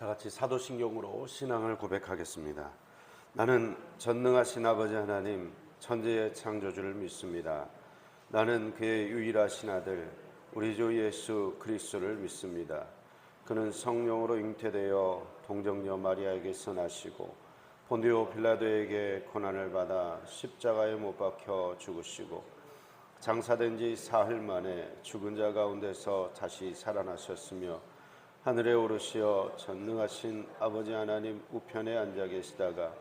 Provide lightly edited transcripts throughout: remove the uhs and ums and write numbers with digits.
다 같이 사도신경으로 신앙을 고백하겠습니다. 나는 전능하신 아버지 하나님 천지의 창조주를 믿습니다. 나는 그의 유일하신 아들 우리 주 예수 그리스도를 믿습니다. 그는 성령으로 잉태되어 동정녀 마리아에게서 나시고 본디오 빌라도에게 고난을 받아 십자가에 못 박혀 죽으시고 장사된 지 사흘 만에 죽은 자 가운데서 다시 살아나셨으며 하늘에 오르시어 전능하신 아버지 하나님 우편에 앉아 계시다가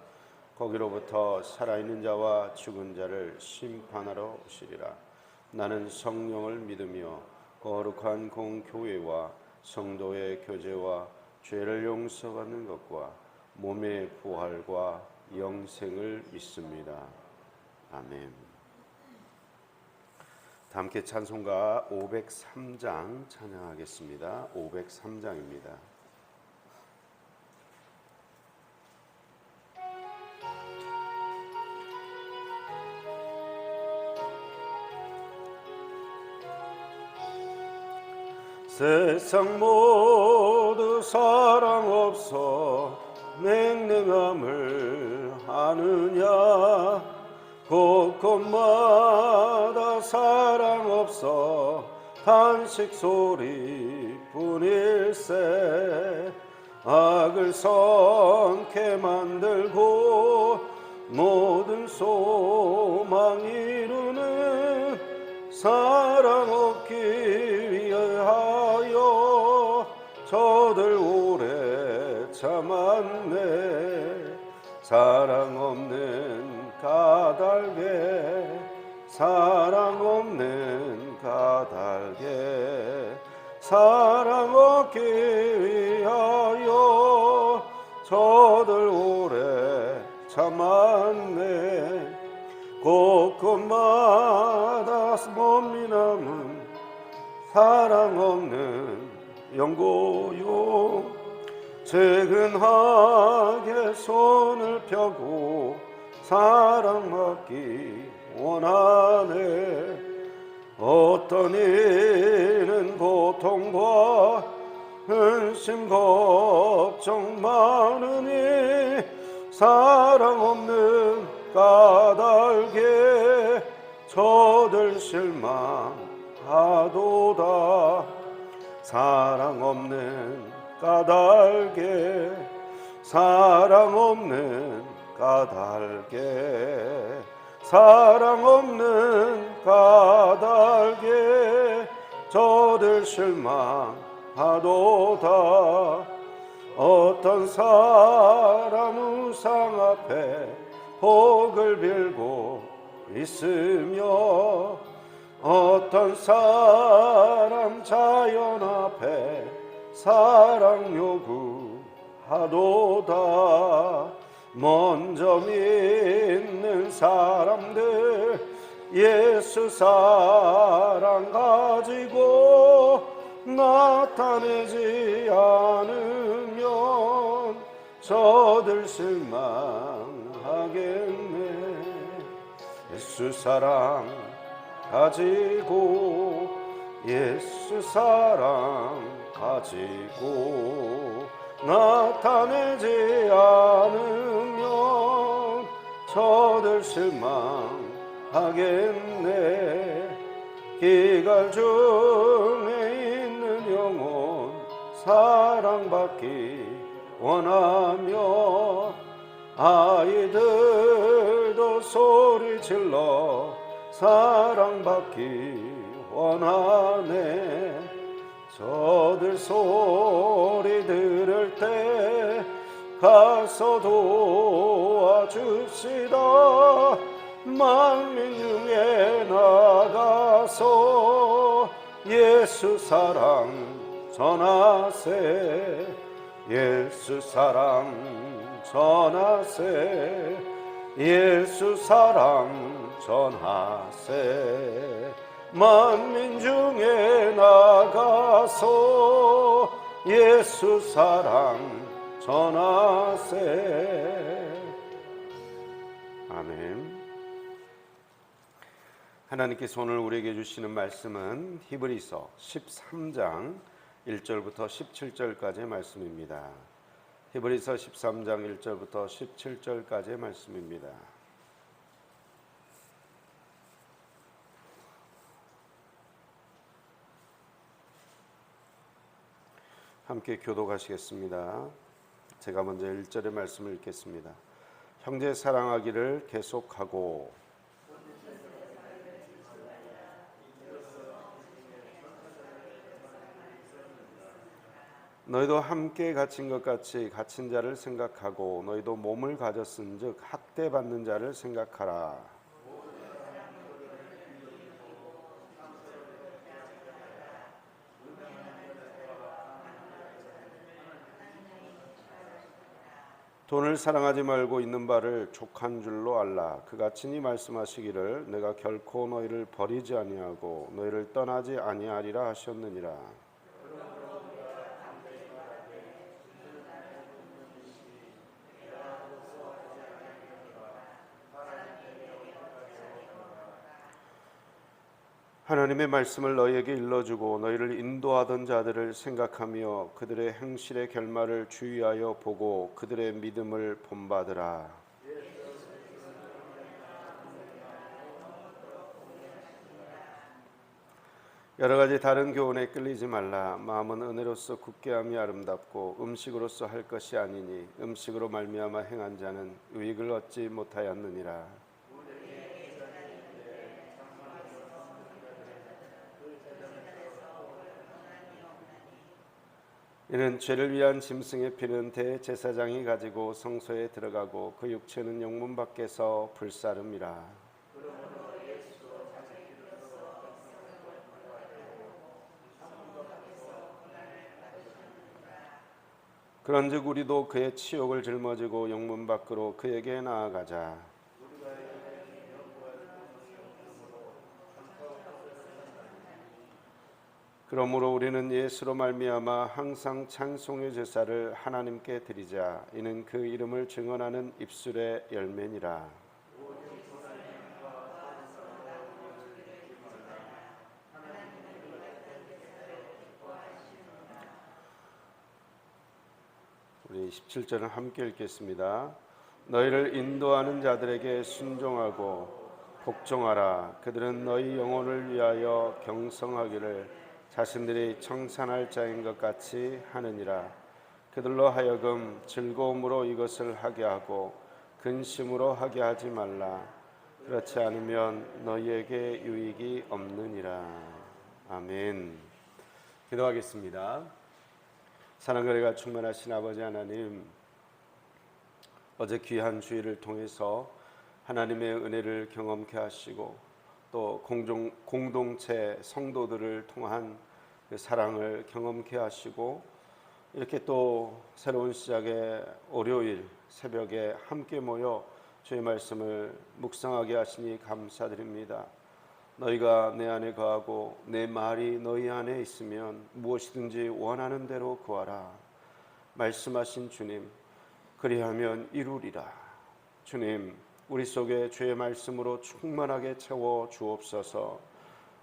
거기로부터 살아있는 자와 죽은 자를 심판하러 오시리라. 나는 성령을 믿으며 거룩한 공교회와 성도의 교제와 죄를 용서받는 것과 몸의 부활과 영생을 믿습니다. 아멘. 다 함께 찬송가 503장 찬양하겠습니다. 503장입니다. 세상 모두 사랑 없어 맹맹함을 아느냐. 곳곳마다 사랑 없어 탄식 소리뿐일세. 악을 선케 만들고 모든 소망 이루는 사랑 없기 위하여 저들 오래 참았네. 사랑 없는 까닭에 사랑 없는 까닭에 사랑 얻기 위하여 저들 오래 참았네. 곳곳마다 몸이 남은 사랑 없는 영고요. 채근하게 손을 펴고 사랑받기 원하네. 어떤 이는 고통과 근심 걱정 많으니 사랑 없는 까닭에 저들 실망하도다. 사랑 없는 까닭에 사랑 없는 까닭에 사랑 없는 까닭에 저들 실망하도다. 어떤 사람 우상 앞에 복을 빌고 있으며 어떤 사람 자연 앞에 사랑 요구하도다. 먼저 믿는 사람들 예수 사랑 가지고 나타내지 않으면 저들 실망하겠네. 예수 사랑 가지고 예수 사랑 가지고 나타내지 않으면 저들 실망하겠네. 기갈 중에 있는 영혼 사랑받기 원하며 아이들도 소리질러 사랑받기 원하네. 저들 소리 들을 때 가서 도와줍시다. 만민 중에 나가서 예수 사랑 전하세. 예수 사랑 전하세. 예수 사랑 전하세. 만민 중에 나가서 예수 사랑 전하세. 아멘. 하나님께서 오늘 우리에게 주시는 말씀은 히브리서 13장 1절부터 17절까지의 말씀입니다. 히브리서 13장 1절부터 17절까지의 말씀입니다. 함께 교독하시겠습니다. 제가 먼저 1절의 말씀을 읽겠습니다. 형제 사랑하기를 계속하고 너희도 함께 갇힌 것 같이 갇힌 자를 생각하고 너희도 몸을 가졌은즉 학대받는 자를 생각하라. 돈을 사랑하지 말고 있는 바를 족한 줄로 알라. 그같이 말씀하시기를 내가 결코 너희를 버리지 아니하고 너희를 떠나지 아니하리라 하셨느니라. 하나님의 말씀을 너희에게 일러주고 너희를 인도하던 자들을 생각하며 그들의 행실의 결말을 주의하여 보고 그들의 믿음을 본받으라. 여러 가지 다른 교훈에 끌리지 말라. 마음은 은혜로서 굳게 함이 아름답고 음식으로서 할 것이 아니니 음식으로 말미암아 행한 자는 유익을 얻지 못하였느니라. 이는 죄를 위한 짐승의 피는 대제사장이 가지고 성소에 들어가고 그 육체는 영문 밖에서 불사름이라. 그런즉 우리도 그의 치욕을 짊어지고 영문 밖으로 그에게 나아가자. 그러므로 우리는 예수로 말미암아 항상 찬송의 제사를 하나님께 드리자. 이는 그 이름을 증언하는 입술의 열매니라. 우리 17절은 함께 읽겠습니다. 너희를 인도하는 자들에게 순종하고 복종하라. 그들은 너희 영혼을 위하여 경성하기를 자신들이 청산할 자인 것 같이 하느니라. 그들로 하여금 즐거움으로 이것을 하게 하고 근심으로 하게 하지 말라. 그렇지 않으면 너희에게 유익이 없느니라. 아멘. 기도하겠습니다. 사랑과 은혜가 충만하신 아버지 하나님, 어제 귀한 주일을 통해서 하나님의 은혜를 경험케 하시고 또 공동체 성도들을 통한 그 사랑을 경험케 하시고 이렇게 또 새로운 시작의 월요일 새벽에 함께 모여 주의 말씀을 묵상하게 하시니 감사드립니다. 너희가 내 안에 거하고 내 말이 너희 안에 있으면 무엇이든지 원하는 대로 구하라. 말씀하신 주님, 그리하면 이루리라. 주님, 우리 속에 주의 말씀으로 충만하게 채워 주옵소서.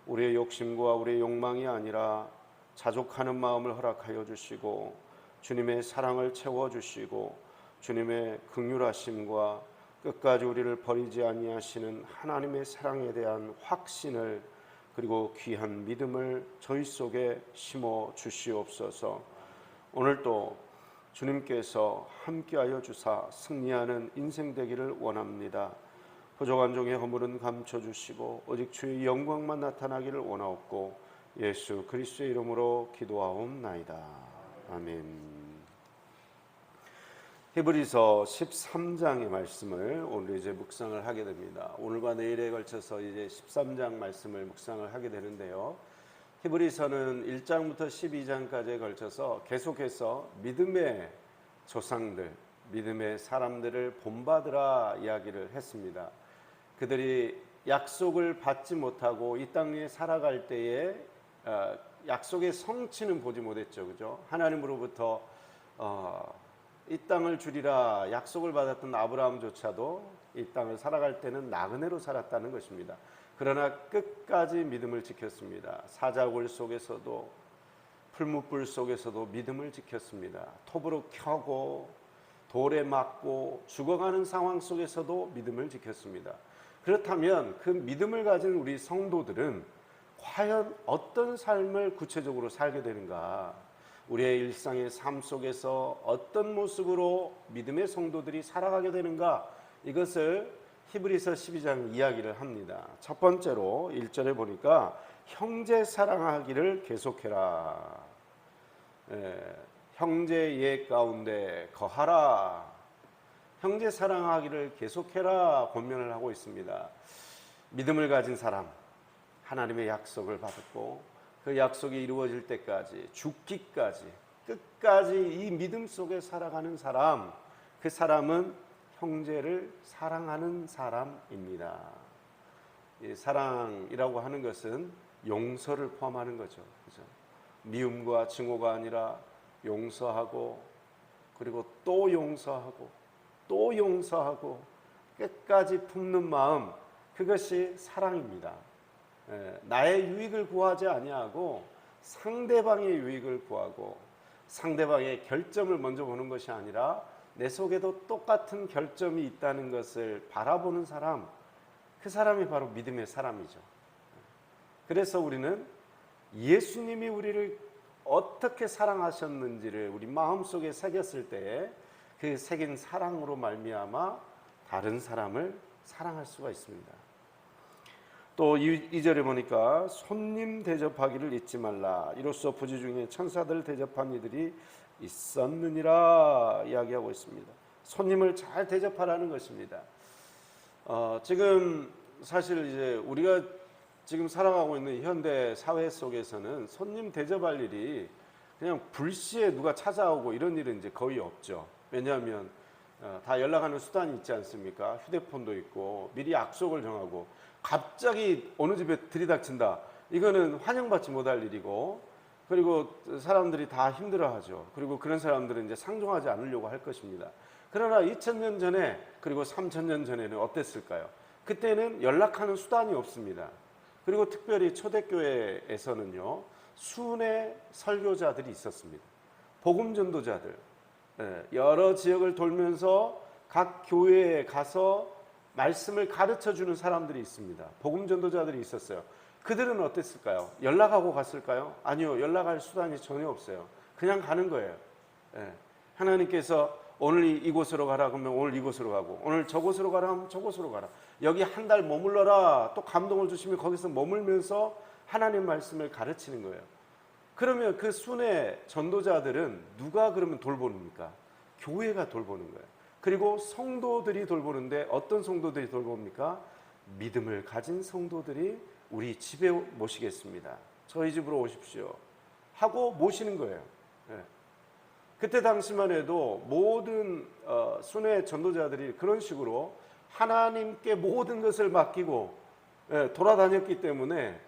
우리의 욕심과 우리의 욕망이 아니라 자족하는 마음을 허락하여 주시고 주님의 사랑을 채워주시고 주님의 긍휼하심과 끝까지 우리를 버리지 아니하시는 하나님의 사랑에 대한 확신을 그리고 귀한 믿음을 저희 속에 심어 주시옵소서. 오늘도 주님께서 함께하여 주사 승리하는 인생 되기를 원합니다. 부족한 종의 허물은 감춰주시고 오직 주의 영광만 나타나기를 원하옵고 예수 그리스도의 이름으로 기도하옵나이다. 아멘. 히브리서 13장의 말씀을 오늘 이제 묵상을 하게 됩니다. 오늘과 내일에 걸쳐서 이제 13장 말씀을 묵상을 하게 되는데요. 히브리서는 1장부터 12장까지에 걸쳐서 계속해서 믿음의 조상들, 믿음의 사람들을 본받으라 이야기를 했습니다. 그들이 약속을 받지 못하고 이 땅 위에 살아갈 때에 약속의 성취는 보지 못했죠, 그죠? 하나님으로부터 이 땅을 주리라 약속을 받았던 아브라함조차도 이 땅을 살아갈 때는 나그네로 살았다는 것입니다. 그러나 끝까지 믿음을 지켰습니다. 사자굴 속에서도 풀무불 속에서도 믿음을 지켰습니다. 톱으로 켜고 돌에 맞고 죽어가는 상황 속에서도 믿음을 지켰습니다. 그렇다면 그 믿음을 가진 우리 성도들은 과연 어떤 삶을 구체적으로 살게 되는가? 우리의 일상의 삶 속에서 어떤 모습으로 믿음의 성도들이 살아가게 되는가? 이것을 히브리서 12장 이야기를 합니다. 첫 번째로 1절에 보니까 형제 사랑하기를 계속해라. 형제 예 가운데 거하라. 형제 사랑하기를 계속해라 권면을 하고 있습니다. 믿음을 가진 사람, 하나님의 약속을 받았고 그 약속이 이루어질 때까지, 죽기까지, 끝까지 이 믿음 속에 살아가는 사람, 그 사람은 형제를 사랑하는 사람입니다. 이 사랑이라고 하는 것은 용서를 포함하는 거죠. 그죠? 미움과 증오가 아니라 용서하고, 그리고 또 용서하고, 또 용서하고, 끝까지 품는 마음, 그것이 사랑입니다. 나의 유익을 구하지 아니하고 상대방의 유익을 구하고, 상대방의 결점을 먼저 보는 것이 아니라 내 속에도 똑같은 결점이 있다는 것을 바라보는 사람, 그 사람이 바로 믿음의 사람이죠. 그래서 우리는 예수님이 우리를 어떻게 사랑하셨는지를 우리 마음속에 새겼을 때 그 새긴 사랑으로 말미암아 다른 사람을 사랑할 수가 있습니다. 또 2절에 보니까 손님 대접하기를 잊지 말라. 이로써 부지 중에 천사들 대접한 이들이 있었느니라 이야기하고 있습니다. 손님을 잘 대접하라는 것입니다. 지금 사실 이제 우리가 지금 살아가고 있는 현대 사회 속에서는 손님 대접할 일이 그냥 불시에 누가 찾아오고 이런 일은 이제 거의 없죠. 왜냐하면 다 연락하는 수단이 있지 않습니까? 휴대폰도 있고 미리 약속을 정하고 갑자기 어느 집에 들이닥친다. 이거는 환영받지 못할 일이고, 그리고 사람들이 다 힘들어하죠. 그리고 그런 사람들은 이제 상종하지 않으려고 할 것입니다. 그러나 2000년 전에 그리고 3000년 전에는 어땠을까요? 그때는 연락하는 수단이 없습니다. 그리고 특별히 초대교회에서는요, 순회 설교자들이 있었습니다. 복음 전도자들, 여러 지역을 돌면서 각 교회에 가서 말씀을 가르쳐 주는 사람들이 있습니다. 복음 전도자들이 있었어요. 그들은 어땠을까요? 연락하고 갔을까요? 아니요, 연락할 수단이 전혀 없어요. 그냥 가는 거예요. 하나님께서 오늘 이곳으로 가라 그러면 오늘 이곳으로 가고, 오늘 저곳으로 가라 하면 저곳으로 가라. 여기 한 달 머물러라, 또 감동을 주시면 거기서 머물면서 하나님 말씀을 가르치는 거예요. 그러면 그 순회 전도자들은 누가 그러면 돌보입니까? 교회가 돌보는 거예요. 그리고 성도들이 돌보는데 어떤 성도들이 돌봅니까? 믿음을 가진 성도들이 우리 집에 모시겠습니다. 저희 집으로 오십시오 하고 모시는 거예요. 그때 당시만 해도 모든 순회 전도자들이 그런 식으로 하나님께 모든 것을 맡기고 돌아다녔기 때문에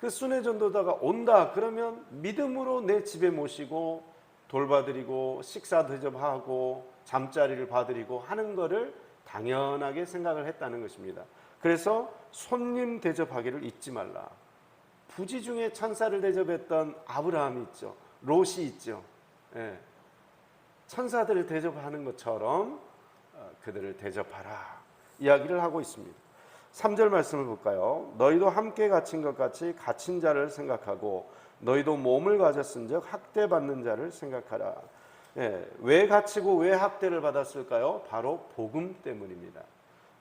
그 순회 전도자가 온다 그러면 믿음으로 내 집에 모시고 돌봐드리고 식사 대접하고 잠자리를 봐드리고 하는 것을 당연하게 생각을 했다는 것입니다. 그래서 손님 대접하기를 잊지 말라. 부지 중에 천사를 대접했던 아브라함이 있죠. 롯이 있죠. 천사들을 대접하는 것처럼 그들을 대접하라 이야기를 하고 있습니다. 3절 말씀을 볼까요? 너희도 함께 갇힌 것 같이 갇힌 자를 생각하고 너희도 몸을 가졌은즉 학대받는 자를 생각하라. 왜 갇히고 왜 학대를 받았을까요? 바로 복음 때문입니다.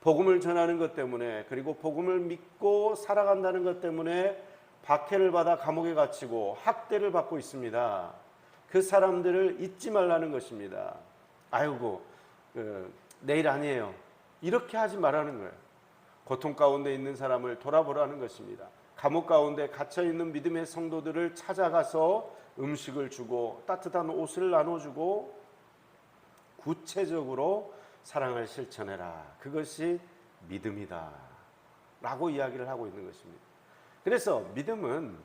복음을 전하는 것 때문에, 그리고 복음을 믿고 살아간다는 것 때문에 박해를 받아 감옥에 갇히고 학대를 받고 있습니다. 그 사람들을 잊지 말라는 것입니다. 아이고 내일 아니에요, 이렇게 하지 말라는 거예요. 고통 가운데 있는 사람을 돌아보라는 것입니다. 감옥 가운데 갇혀있는 믿음의 성도들을 찾아가서 음식을 주고 따뜻한 옷을 나눠주고 구체적으로 사랑을 실천해라. 그것이 믿음이다 라고 이야기를 하고 있는 것입니다. 그래서 믿음은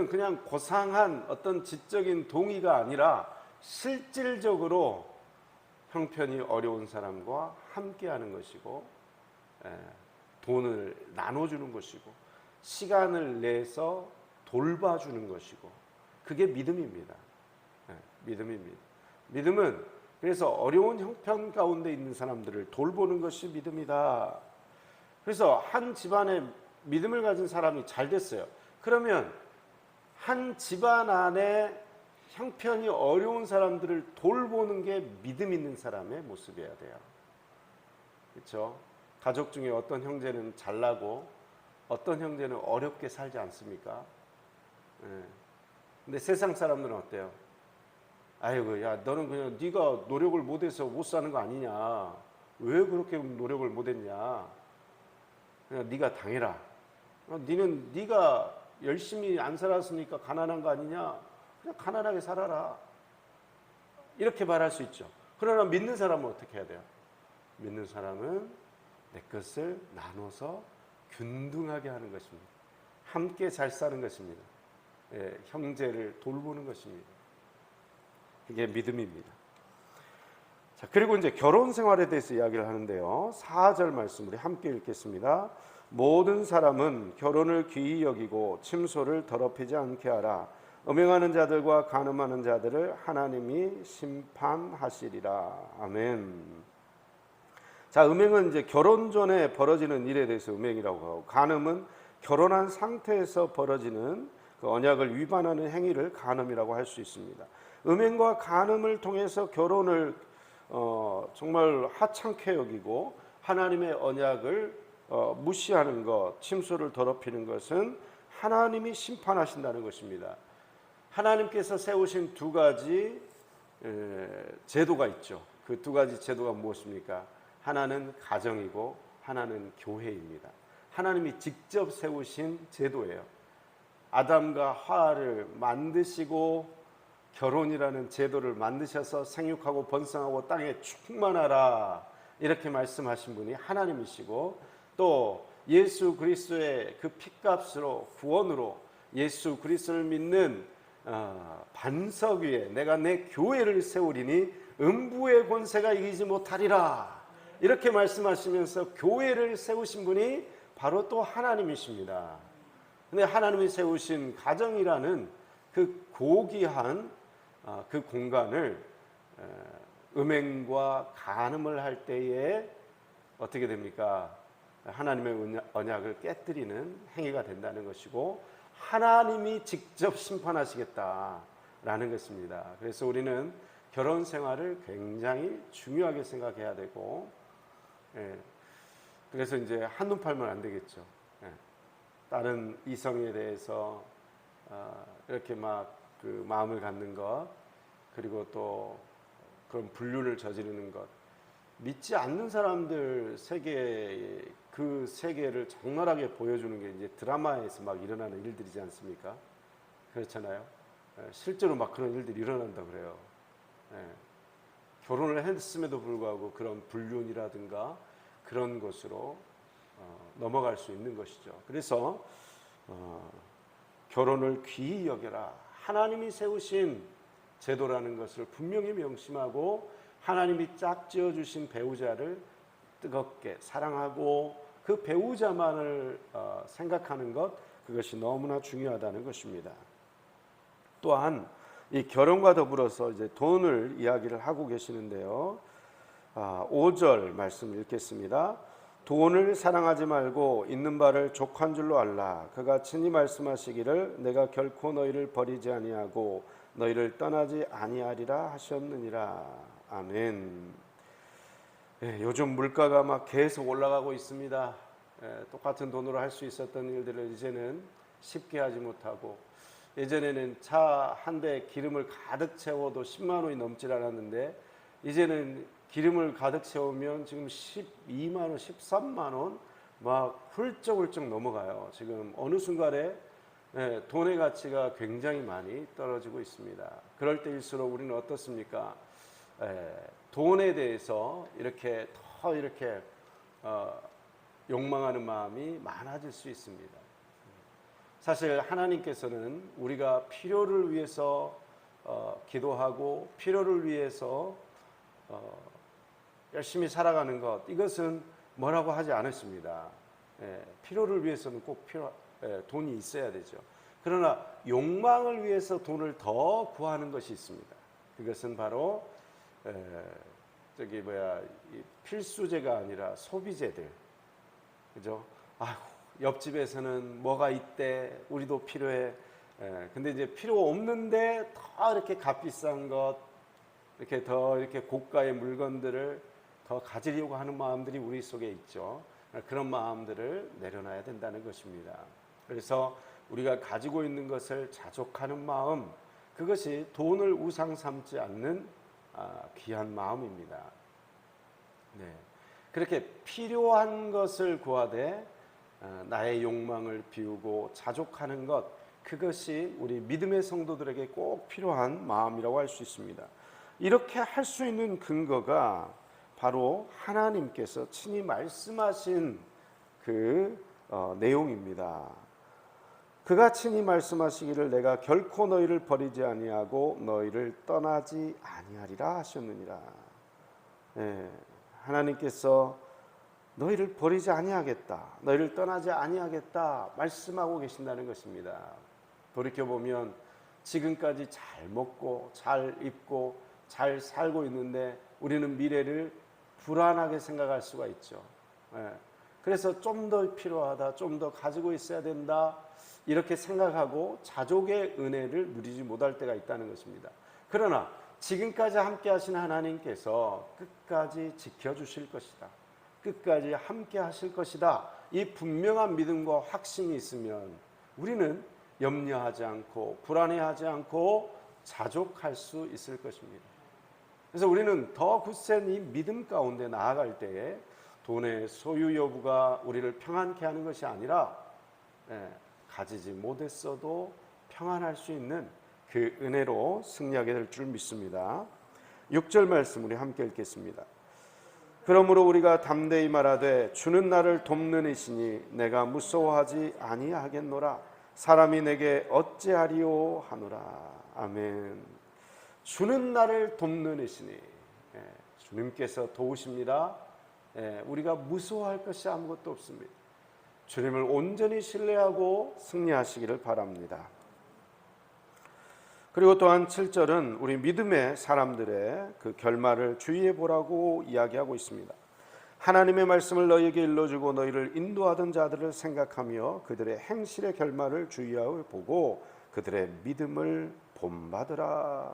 그냥 고상한 어떤 지적인 동의가 아니라 실질적으로 형편이 어려운 사람과 함께하는 것이고, 돈을 나눠주는 것이고, 시간을 내서 돌봐주는 것이고, 그게 믿음입니다. 믿음입니다. 믿음은 그래서 어려운 형편 가운데 있는 사람들을 돌보는 것이 믿음이다. 그래서 한 집안에 믿음을 가진 사람이 잘 됐어요. 그러면 한 집안 안에 형편이 어려운 사람들을 돌보는 게 믿음 있는 사람의 모습이어야 돼요. 그렇죠? 가족 중에 어떤 형제는 잘나고 어떤 형제는 어렵게 살지 않습니까? 예. 근데 세상 사람들은 어때요? 아이고, 야, 너는 그냥 네가 노력을 못해서 못 사는 거 아니냐? 왜 그렇게 노력을 못했냐? 그냥 네가 당해라. 니는 네가 열심히 안 살았으니까 가난한 거 아니냐? 그냥 가난하게 살아라. 이렇게 말할 수 있죠. 그러나 믿는 사람은 어떻게 해야 돼요? 믿는 사람은 내 것을 나눠서 균등하게 하는 것입니다. 함께 잘 사는 것입니다. 예, 형제를 돌보는 것입니다. 이게 믿음입니다. 자, 그리고 이제 결혼 생활에 대해서 이야기를 하는데요. 4절 말씀 우리 함께 읽겠습니다. 모든 사람은 결혼을 귀히 여기고 침소를 더럽히지 않게 하라. 음행하는 자들과 간음하는 자들을 하나님이 심판하시리라. 아멘. 자, 음행은 이제 결혼 전에 벌어지는 일에 대해서 음행이라고 하고, 간음은 결혼한 상태에서 벌어지는 그 언약을 위반하는 행위를 간음이라고 할 수 있습니다. 음행과 간음을 통해서 결혼을 정말 하찮게 여기고 하나님의 언약을 무시하는 것, 침소를 더럽히는 것은 하나님이 심판하신다는 것입니다. 하나님께서 세우신 두 가지 제도가 있죠. 그 두 가지 제도가 무엇입니까? 하나는 가정이고 하나는 교회입니다. 하나님이 직접 세우신 제도예요. 아담과 하와를 만드시고 결혼이라는 제도를 만드셔서 생육하고 번성하고 땅에 충만하라 이렇게 말씀하신 분이 하나님이시고, 또 예수 그리스도의 그 피값으로 구원으로 예수 그리스도를 믿는 반석 위에 내가 내 교회를 세우리니 음부의 권세가 이기지 못하리라 이렇게 말씀하시면서 교회를 세우신 분이 바로 또 하나님이십니다. 근데 하나님이 세우신 가정이라는 그 고귀한 그 공간을 음행과 간음을 할 때에 어떻게 됩니까? 하나님의 언약을 깨뜨리는 행위가 된다는 것이고 하나님이 직접 심판하시겠다라는 것입니다. 그래서 우리는 결혼 생활을 굉장히 중요하게 생각해야 되고, 그래서 이제 한눈 팔면 안 되겠죠. 다른 이성에 대해서 이렇게 막 그 마음을 갖는 것, 그리고 또 그런 불륜을 저지르는 것, 믿지 않는 사람들 세계, 그 세계를 적나라하게 보여주는 게 이제 드라마에서 막 일어나는 일들이지 않습니까? 그렇잖아요. 실제로 막 그런 일들이 일어난다 그래요. 결혼을 했음에도 불구하고 그런 불륜이라든가 그런 것으로 넘어갈 수 있는 것이죠. 그래서 결혼을 귀히 여겨라. 하나님이 세우신 제도라는 것을 분명히 명심하고 하나님이 짝지어 주신 배우자를 뜨겁게 사랑하고 그 배우자만을 생각하는 것, 그것이 너무나 중요하다는 것입니다. 또한 이 결혼과 더불어서 이제 돈을 이야기를 하고 계시는데요. 5절 말씀 읽겠습니다. 돈을 사랑하지 말고 있는 바를 족한 줄로 알라. 그가 친히 말씀하시기를 내가 결코 너희를 버리지 아니하고 너희를 떠나지 아니하리라 하셨느니라. 아멘. 요즘 물가가 막 계속 올라가고 있습니다. 똑같은 돈으로 할 수 있었던 일들을 이제는 쉽게 하지 못하고, 예전에는 차 한 대 기름을 가득 채워도 10만 원이 넘질 않았는데 이제는 기름을 가득 채우면 지금 12만 원, 13만 원 막 훌쩍훌쩍 넘어가요. 지금 어느 순간에 돈의 가치가 굉장히 많이 떨어지고 있습니다. 그럴 때일수록 우리는 어떻습니까? 돈에 대해서 이렇게 더 이렇게 욕망하는 마음이 많아질 수 있습니다. 사실 하나님께서는 우리가 필요를 위해서 기도하고 필요를 위해서 열심히 살아가는 것, 이것은 뭐라고 하지 않았습니다. 필요를 위해서는 꼭 돈이 있어야 되죠. 그러나 욕망을 위해서 돈을 더 구하는 것이 있습니다. 그것은 바로 에, 이 필수제가 아니라 소비재들, 그죠? 아휴, 옆집에서는 뭐가 있대, 우리도 필요해. 근데 이제 필요 없는데 더 이렇게 값비싼 것, 이렇게 더 이렇게 고가의 물건들을 더 가지려고 하는 마음들이 우리 속에 있죠. 그런 마음들을 내려놔야 된다는 것입니다. 그래서 우리가 가지고 있는 것을 자족하는 마음, 그것이 돈을 우상 삼지 않는 귀한 마음입니다. 네. 그렇게 필요한 것을 구하되 나의 욕망을 비우고 자족하는 것, 그것이 우리 믿음의 성도들에게 꼭 필요한 마음이라고 할 수 있습니다. 이렇게 할 수 있는 근거가 바로 하나님께서 친히 말씀하신 그 내용입니다. 그가 친히 말씀하시기를 내가 결코 너희를 버리지 아니하고 너희를 떠나지 아니하리라 하셨느니라. 네, 하나님께서 너희를 버리지 아니하겠다, 너희를 떠나지 아니하겠다 말씀하고 계신다는 것입니다. 돌이켜보면 지금까지 잘 먹고 잘 입고 잘 살고 있는데 우리는 미래를 불안하게 생각할 수가 있죠. 그래서 좀 더 필요하다, 좀 더 가지고 있어야 된다, 이렇게 생각하고 자족의 은혜를 누리지 못할 때가 있다는 것입니다. 그러나 지금까지 함께 하신 하나님께서 끝까지 지켜주실 것이다, 끝까지 함께 하실 것이다, 이 분명한 믿음과 확신이 있으면 우리는 염려하지 않고 불안해하지 않고 자족할 수 있을 것입니다. 그래서 우리는 더 굳센 이 믿음 가운데 나아갈 때에 돈의 소유 여부가 우리를 평안케 하는 것이 아니라 가지지 못했어도 평안할 수 있는 그 은혜로 승리하게 될 줄 믿습니다. 6절 말씀 우리 함께 읽겠습니다. 그러므로 우리가 담대히 말하되 주는 나를 돕는 이시니 내가 무서워하지 아니하겠노라. 사람이 내게 어찌하리요 하노라. 아멘. 주는 나를 돕는 이시니, 주님께서 도우십니다. 우리가 무서워할 것이 아무것도 없습니다. 주님을 온전히 신뢰하고 승리하시기를 바랍니다. 그리고 또한 7절은 우리 믿음의 사람들의 그 결말을 주의해 보라고 이야기하고 있습니다. 하나님의 말씀을 너희에게 일러주고 너희를 인도하던 자들을 생각하며 그들의 행실의 결말을 주의하여 보고 그들의 믿음을 본받으라.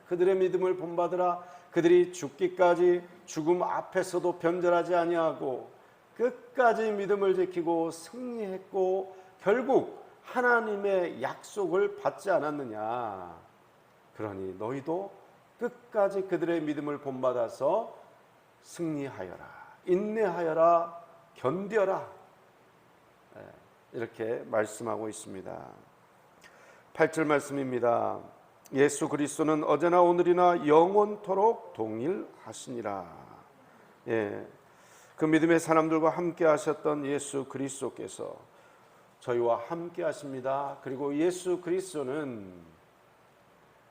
그들의 믿음을 본받으라. 그들이 죽기까지 죽음 앞에서도 변절하지 아니하고 끝까지 믿음을 지키고 승리했고 결국 하나님의 약속을 받지 않았느냐. 그러니 너희도 끝까지 그들의 믿음을 본받아서 승리하여라, 인내하여라, 견뎌라, 이렇게 말씀하고 있습니다. 8절 말씀입니다. 예수 그리스도는 어제나 오늘이나 영원토록 동일하시니라. 그 믿음의 사람들과 함께 하셨던 예수 그리스도께서 저희와 함께 하십니다. 그리고 예수 그리스도는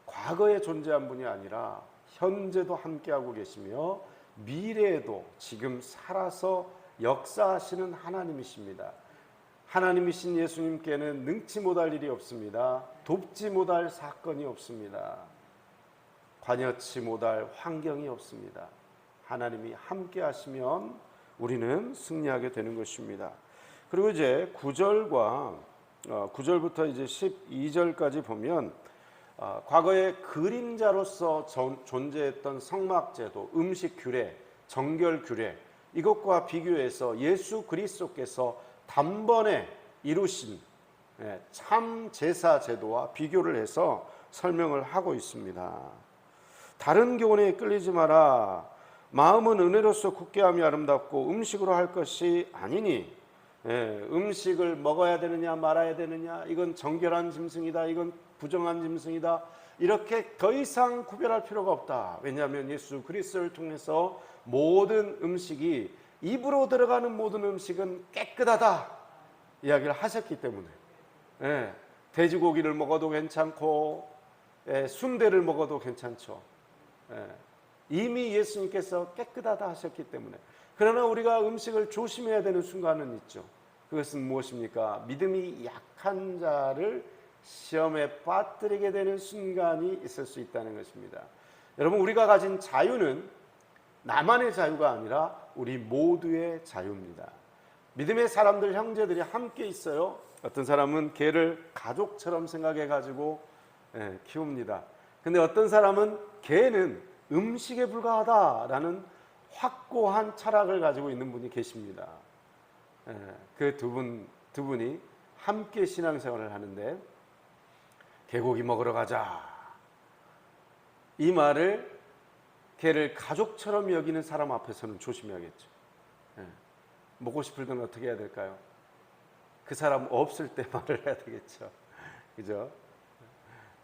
과거에 존재한 분이 아니라 현재도 함께하고 계시며 미래에도 지금 살아서 역사하시는 하나님이십니다. 하나님이신 예수님께는 능치 못할 일이 없습니다. 돕지 못할 사건이 없습니다. 관여치 못할 환경이 없습니다. 하나님이 함께 하시면 우리는 승리하게 되는 것입니다. 그리고 이제 9절부터 이제 12절까지 보면 과거의 그림자로서 존재했던 성막제도, 음식 규례, 정결 규례, 이것과 비교해서 예수 그리스도께서 단번에 이루신 참 제사 제도와 비교를 해서 설명을 하고 있습니다. 다른 교훈에 끌리지 마라. 마음은 은혜로서 굳게함이 아름답고 음식으로 할 것이 아니니, 음식을 먹어야 되느냐 말아야 되느냐, 이건 정결한 짐승이다, 이건 부정한 짐승이다, 이렇게 더 이상 구별할 필요가 없다. 왜냐하면 예수 그리스도를 통해서 모든 음식이, 입으로 들어가는 모든 음식은 깨끗하다 이야기를 하셨기 때문에, 돼지고기를 먹어도 괜찮고 순대를 먹어도 괜찮죠. 이미 예수님께서 깨끗하다 하셨기 때문에. 그러나 우리가 음식을 조심해야 되는 순간은 있죠. 그것은 무엇입니까? 믿음이 약한 자를 시험에 빠뜨리게 되는 순간이 있을 수 있다는 것입니다. 여러분, 우리가 가진 자유는 나만의 자유가 아니라 우리 모두의 자유입니다. 믿음의 사람들, 형제들이 함께 있어요. 어떤 사람은 개를 가족처럼 생각해가지고 키웁니다. 근데 어떤 사람은 개는 음식에 불과하다라는 확고한 철학을 가지고 있는 분이 계십니다. 그 두 분이 함께 신앙생활을 하는데, 개고기 먹으러 가자, 이 말을 개를 가족처럼 여기는 사람 앞에서는 조심해야겠죠. 먹고 싶을 때는 어떻게 해야 될까요? 그 사람 없을 때 말을 해야 되겠죠. 그죠?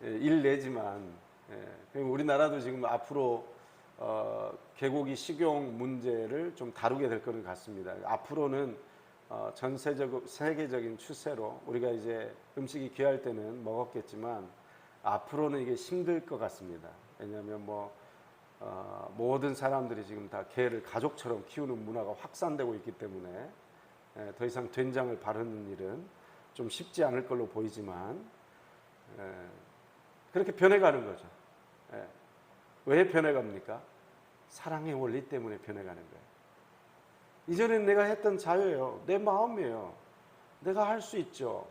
일 내지만, 우리나라도 지금 앞으로 개고기 식용 문제를 좀 다루게 될 것은 같습니다. 앞으로는 세계적인 추세로 우리가 이제 음식이 귀할 때는 먹었겠지만 앞으로는 이게 힘들 것 같습니다. 왜냐하면 모든 사람들이 지금 다 개를 가족처럼 키우는 문화가 확산되고 있기 때문에 더 이상 된장을 바르는 일은 좀 쉽지 않을 걸로 보이지만 그렇게 변해가는 거죠. 왜 변해갑니까? 사랑의 원리 때문에 변해가는 거예요. 이전엔 내가 했던 자유예요. 내 마음이에요. 내가 할 수 있죠.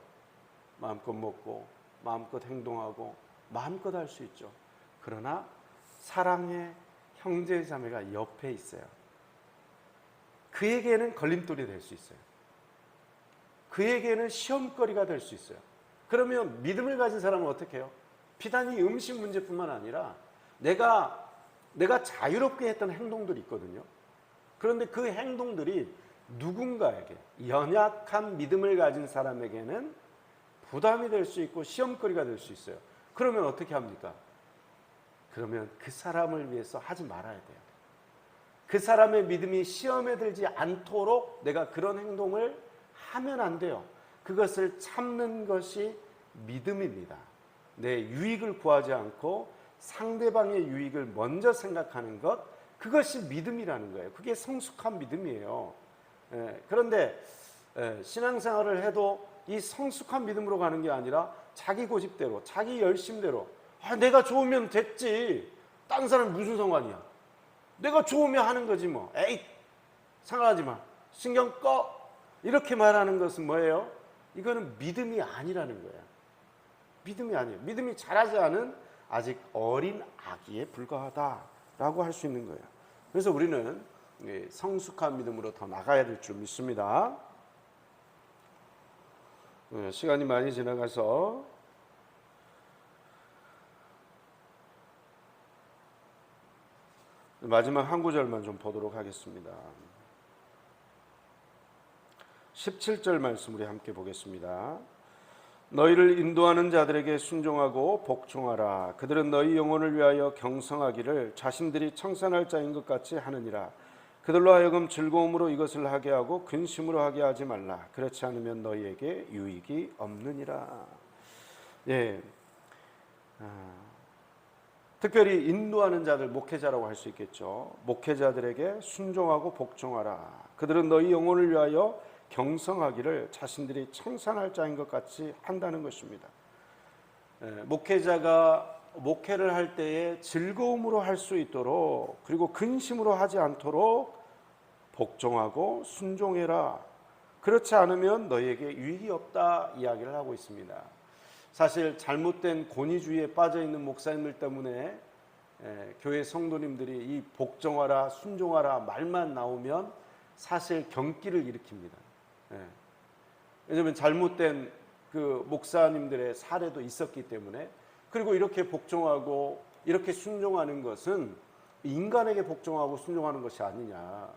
마음껏 먹고 마음껏 행동하고 마음껏 할 수 있죠. 그러나 사랑의 형제 자매가 옆에 있어요. 그에게는 걸림돌이 될 수 있어요. 그에게는 시험거리가 될 수 있어요. 그러면 믿음을 가진 사람은 어떻게 해요? 비단 이 음식 문제뿐만 아니라 내가 자유롭게 했던 행동들이 있거든요. 그런데 그 행동들이 누군가에게, 연약한 믿음을 가진 사람에게는 부담이 될 수 있고 시험거리가 될 수 있어요. 그러면 어떻게 합니까? 그러면 그 사람을 위해서 하지 말아야 돼요. 그 사람의 믿음이 시험에 들지 않도록 내가 그런 행동을 하면 안 돼요. 그것을 참는 것이 믿음입니다. 내 유익을 구하지 않고 상대방의 유익을 먼저 생각하는 것, 그것이 믿음이라는 거예요. 그게 성숙한 믿음이에요. 그런데 신앙생활을 해도 이 성숙한 믿음으로 가는 게 아니라 자기 고집대로, 자기 열심대로, 내가 좋으면 됐지, 딴 사람 무슨 상관이야, 내가 좋으면 하는 거지 뭐, 에이 상관하지 마, 신경 꺼, 이렇게 말하는 것은 뭐예요? 이거는 믿음이 아니라는 거예요. 믿음이 아니에요. 믿음이 자라지 않은 아직 어린 아기에 불과하다라고 할 수 있는 거예요. 그래서 우리는 성숙한 믿음으로 더 나가야 될 줄 믿습니다. 시간이 많이 지나가서 마지막 한 구절만 좀 보도록 하겠습니다. 17절 말씀 우리 함께 보겠습니다. 너희를 인도하는 자들에게 순종하고 복종하라. 그들은 너희 영혼을 위하여 경성하기를 자신들이 청산할 자인 것 같이 하느니라. 그들로 하여금 즐거움으로 이것을 하게 하고 근심으로 하게 하지 말라. 그렇지 않으면 너희에게 유익이 없느니라. 특별히 인도하는 자들, 목회자라고 할 수 있겠죠. 목회자들에게 순종하고 복종하라. 그들은 너희 영혼을 위하여 경성하기를 자신들이 청산할 자인 것 같이 한다는 것입니다. 목회자가 목회를 할 때에 즐거움으로 할 수 있도록, 그리고 근심으로 하지 않도록 복종하고 순종해라. 그렇지 않으면 너희에게 유익이 없다 이야기를 하고 있습니다. 사실 잘못된 권위주의에 빠져 있는 목사님들 때문에 교회 성도님들이 이 복종하라, 순종하라 말만 나오면 사실 경기를 일으킵니다. 왜냐하면 잘못된 그 목사님들의 사례도 있었기 때문에. 그리고 이렇게 복종하고 이렇게 순종하는 것은 인간에게 복종하고 순종하는 것이 아니냐,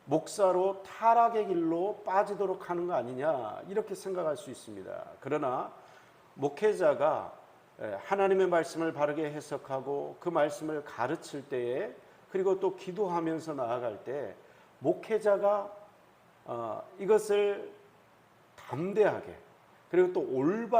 목사로 타락의 길로 빠지도록 하는 거 아니냐, 이렇게 생각할 수 있습니다. 그러나 목회자가 하나님의 말씀을 바르게 해석하고 그 말씀을 가르칠 때에, 그리고 또 기도하면서 나아갈 때 목회자가 이것을 담대하게, 그리고 또 올바른